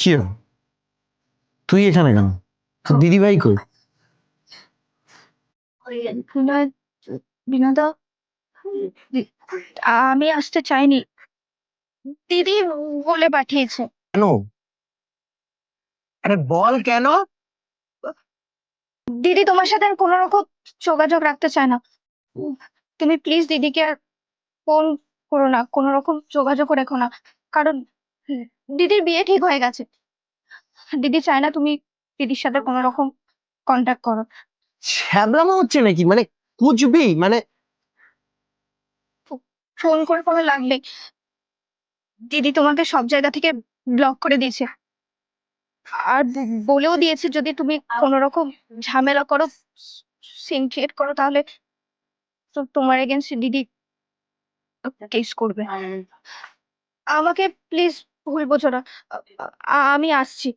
কি হলো? তুই এখানে কেন? তোর দিদি ভাই কই? বিনয়, বিনোদা, দি- আমি আসতে চাইনি, দিদি বলে পাঠিয়েছে। কেন? আরে বল কেন? দিদি তোমার সাথে আর কোনো রকম যোগাযোগ রাখতে চায় না। উম, তুমি প্লিজ দিদিকে আর ফোন করো না, কোনো রকম যোগাযোগ রেখো না। কারণ উম, দিদির বিয়ে ঠিক হয়ে গেছে। দিদি চায় না তুমি দিদির সাথে কোনো রকম কন্ট্যাক্ট করো। ছ্যাবলামো হচ্ছে নাকি? মানে কুচবি মানে ফোন করে কোনো লাভ নেই, দিদি তোমাকে সব জায়গা থেকে ব্লক করে দিয়েছে। আর বলেও দিয়েছে যদি তুমি কোনো রকম ঝামেলা করো, সিন ক্রিয়েট করো, তাহলে তো তোমার এগেনস্টে দিদি কেস করবে। আমাকে প্লিজ ভুল বোঝো না, আমি আসছি।